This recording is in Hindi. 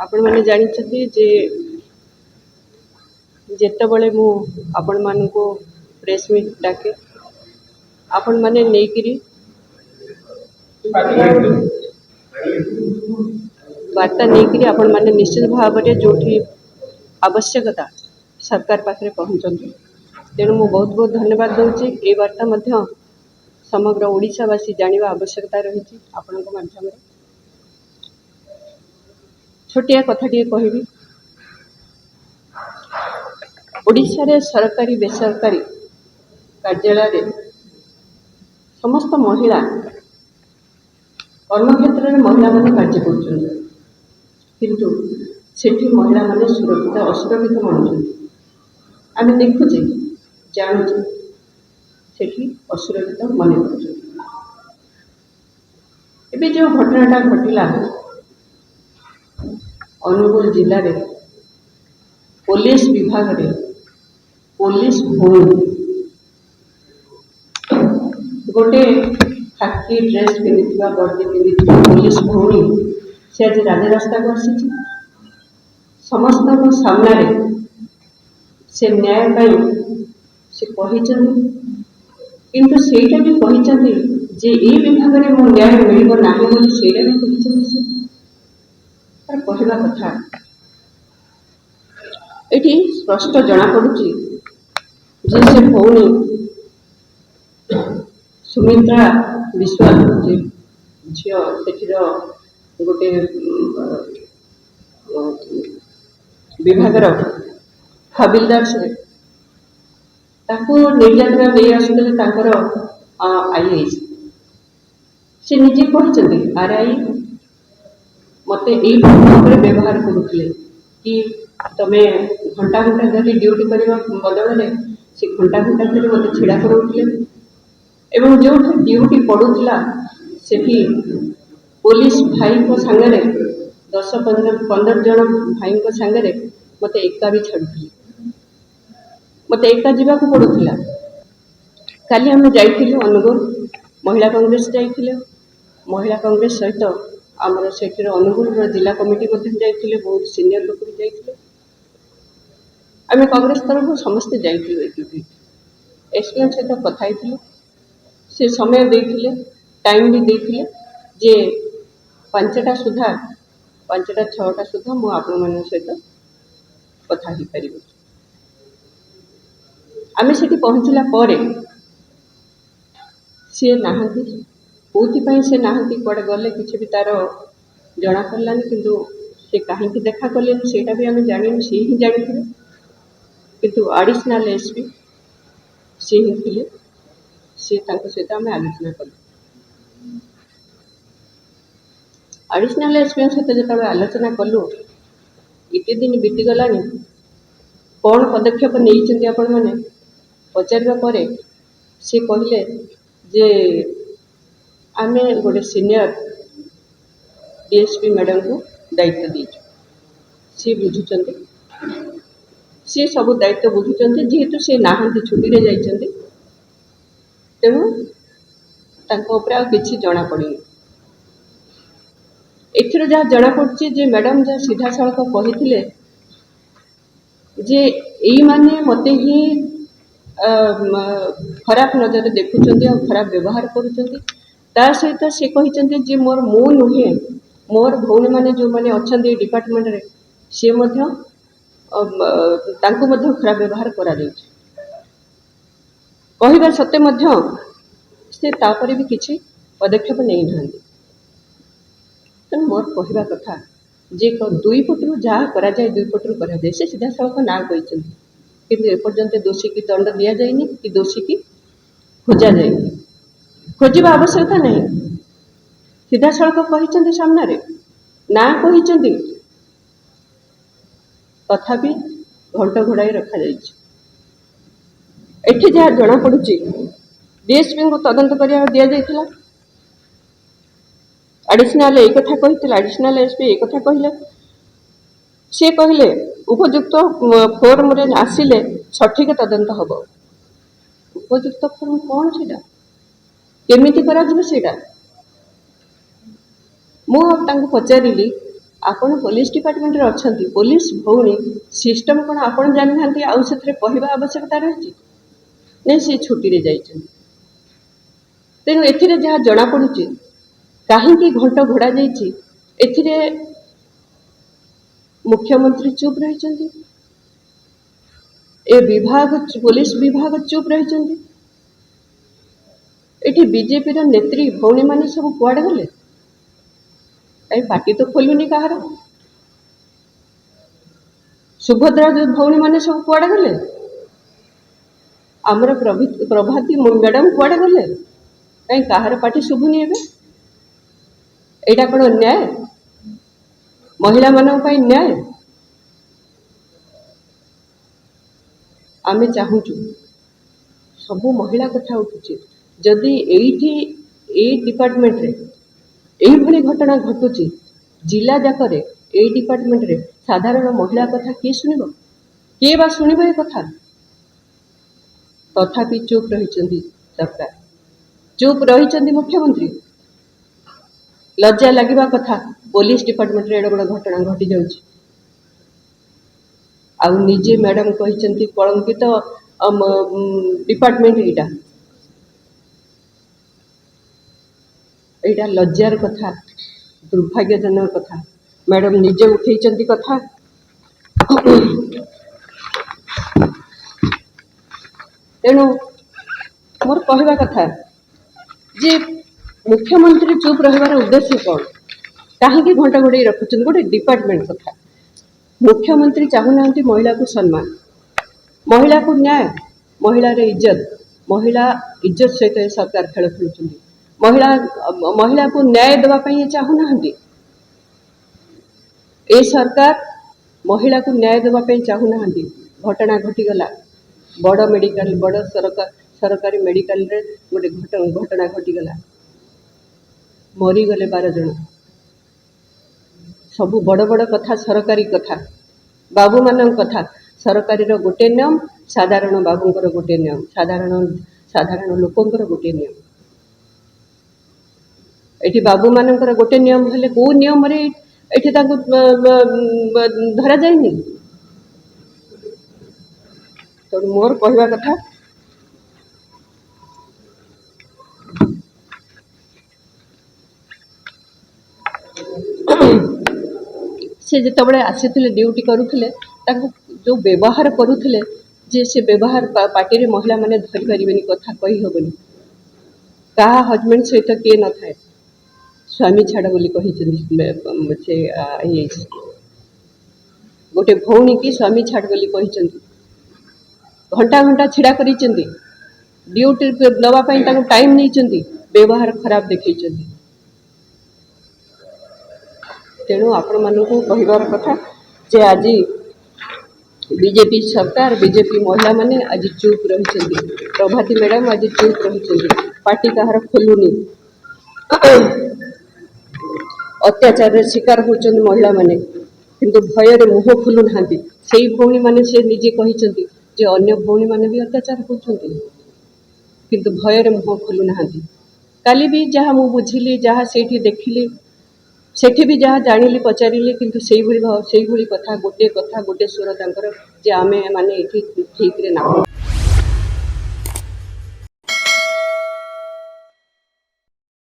आपण मैंने जानते जे जितेबले मु आपण मान को प्रेस मीट डाके आपण मैंने नहीं वार्ता नहीं आपण मैंने निश्चित भाव में जो आवश्यकता सरकार पाखे पहुँचती तेणु मु बहुत बहुत धन्यवाद दूसरी ये वार्ता मध्य समग्र ओडिशावासी जानिबा आवश्यकता रही आपण माध्यम छोटिया कथाटे कहबी ओडिशा रे सरकारी बेसरकारी कार्यालय समस्त महिला कर्मक्षेत्र में महिला माने कार्य कर किंतु सेठी महिला माने सुरक्षित असुरक्षित मानुछन आम देखुचे जानुचे सेठी असुरक्षित मन कर जो घटनाटा घटला अनुगुल जिले में पुलिस विभाग रे पुलिस भौणी गोटे खाकी ड्रेस पिंधि वर्दी पिंधि पुलिस भौणी से आज राजरास्ता को आसी समस्त सामने से न्याय पाई से किंतु सेटा भी कहते जे ये विभाग में मो न्याय मिल ना से कहवा कथा ये स्पष्ट जना पड़ुची जे से भौणी सुमित्रा विश्वास जे झील से गोटे विभाग हबिलदार से निर्यातना नहीं आसुले आईएएस से निजे कहते आरआई मत ये व्यवहार करुले कि तमें घंटा घंटा धरी ड्यूटी करने बदल में से घंटा घंटा धरी मत छिड़ा कराउले एवं जो ड्यूटी पड़ूला से पुलिस भाई को सांगे 10-15 जन भाई को सांगे मत एका भी छाड़ुले मत एका जावाक पड़ूला काली आम जाइलु अनुगुल महिला कांग्रेस जाइलु महिला कांग्रेस सहित आमर से अनुगुल जिला कमिटी जाइए बहुत सीनियर लोक भी जाइए आम कांग्रेस तरफ समस्ते जाइए एसपी सहित कथी से समय देते टाइम भी देते जे 5टा सुधा 5टा 6टा सुधा मु आपण मान सहित कथा ही पारि आम से पहुँचला सी नहांती कौन से नहांती कड़े गले किसी भी तार जना पड़लानी किंतु से कहीं देखा कले सेटा भी आम जान सी ही जानी किंतु एडिशनल एसपी सी ही थे सी सहित आम आलोचना कलु एडिशनल एसपी सहित जो आलोचना कलु इतने दिन बीतीगला कौन पदक्षेप नहीं आपण मैंने पचार सी कहले जे आमे गोटे सीनियर डीएसपी मैडम को दायित्व दीचु सी बुझुंट सी सब दायित्व बुझुंट जेहेतु सी नहांती छुट्टी रे जाइछन्ति तेणु किसी जना पड़ी एथर जहाँ जना पड़ी जे मैडम जहाँ सीधा सड़क कहते जे यही माने मते ही खराब नजर देखुं और खराब व्यवहार करुँचा सहित सी कहते जे मोर मु नुहे मोर भौणी मैंने जो मैंने अच्छा डिपार्टमेंट रे सी खराब व्यवहार करा कहवा सत्ते से तापर भी किसी पदक्षेप नहीं ना तेणु मोर कहवा कथा जे दुई पटू जहाँ करा जाए दुई पटू करा जाए से सीधा सड़क ना कहते किंतु एपर्यंत दोषी की दंड दि जाएनी कि दोषी की खोजा जाए खोजा आवश्यकता नहीं सीधा सड़क कहते सामने ना कहते तथापि घंट घोड़ाई रखा एठी जहाँ जना पड़ुची डीएसपी को तदंत करने दि जाइए एडिशनल एक कथा कही एडिशनल एसपी एक कथा कहले सी कहले उपयुक्त फोरम रे आसिले सठिक तदंत हम उपयुक्त फोरम कौन से केमिति करा जिवो सेटा मु पचारि आपण पुलिस डिपार्टमेंट रे अछंती पुलिस भौणी सिस्टम कोन आपण जानि नांती आउ सेथरे कहबा आवश्यकता रही नै से छुट्टी रे जाइछन तेनु एथिरे जहा जणा पडुची काहे की घंट घोड़ा जाइछि एथिरे मुख्यमंत्री चुप रहिछंती ए विभाग पुलिस विभाग चुप रहिछंती एठी बीजेपी रो नेत्री भौणी माने सब कुआडे गले ए पार्टी तो खोलुनी कहार सुभद्रा जो भौणी माने सब कुआडे गले आमर प्रभाती मैडम कुआडे गले कहीं कहार पार्टी शुभुनी एबे एटा कोन न्याय महिला मानन पई न्याय आमे चाहूचु सब महिला कथा उठुची जदि एठी ए डिपार्टमेंट रे एही भली घटना घटुची जिला जाकरे ए डिपार्टमेंट रे साधारण महिला कथा के सुनिबो के बा सुनिबो ए कथा तथापि चुप रहिचंदी सरकार चुप रहिचंदी मुख्यमंत्री लज्जा लागिबा कथा पुलिस डिपार्टमेंट रे एडा बड़ घटना घटी जाउची आउ निजे मैडम कहिचंती कलंकित डिपार्टमेंट एटा लज्जार कथा दुर्भाग्यजनक कथा मैडम निजे उठेइचंती कथा तेणु मोर कहवा कथा जे मुख्यमंत्री चुप रहिबार उद्देश्य कौन कहीं घंटा घोड़े रखुचंदी गोटे डिपार्टमेंट कथा मुख्यमंत्री चाहूना महिला को सम्मान महिला को न्याय महिला रे इज्जत सहित सरकार खेल खेलुचंदी महिला को न्याय देवा पई चाहूना ए सरकार महिला को न्याय देवा पई चाहूना घटना घटी गला बड़ मेडिकल बड़ सरकारी मेडिकल रे गोटे घटना घटी गला मरी गले 12 जन सब बड़ बड़ कथा सरकारी कथा बाबू मान कथा सरकारी रो गोटे नियम साधारण बाबूंकर गोटे नियम साधारण लोकंकर गोटे नियम एठी बाबू मानकर गोटे नियम हेले को नियम रे एठी ताको धरा जायनी तो मोर कहवा कथा से जिते आसी ड्यूटी करुले जो व्यवहार करुले जे से व्यवहार पार्टी रे महिला माने धरि परिबेनी कथा कहि होबनी का हजबैंड सहित किए न थाए स्वामी छाड़ बोली कही से गोटे भौणी की स्वामी छाड़ बोली कही घंटा घंटा छिड़ा करी ड्यूटी दवापाई टाइम नहीं व्यवहार खराब देखई तेणु आपण मानू कहबार कथा जे आज बीजेपी सरकार बीजेपी महिला माने आज चुप रही प्रभाती मैडम आज चुप रही पार्टी कहार खोलुनी अत्याचार शिकार होचंदी महिला माने किंतु भय रे मुह खोलु नांती सेही भौणी माने से निजे कहिचंती जे अन्य भौणी माने भी अत्याचार होचंती किंतु भय रे मुह खोलु नांती काली भी जहा मु बुझिली जहा सेठी देखिली सेठी भी जहा जानिली पचारिली किंतु सेही भली कथा गोटे स्वर तांकर जे आमे माने एठी ठीक रे ना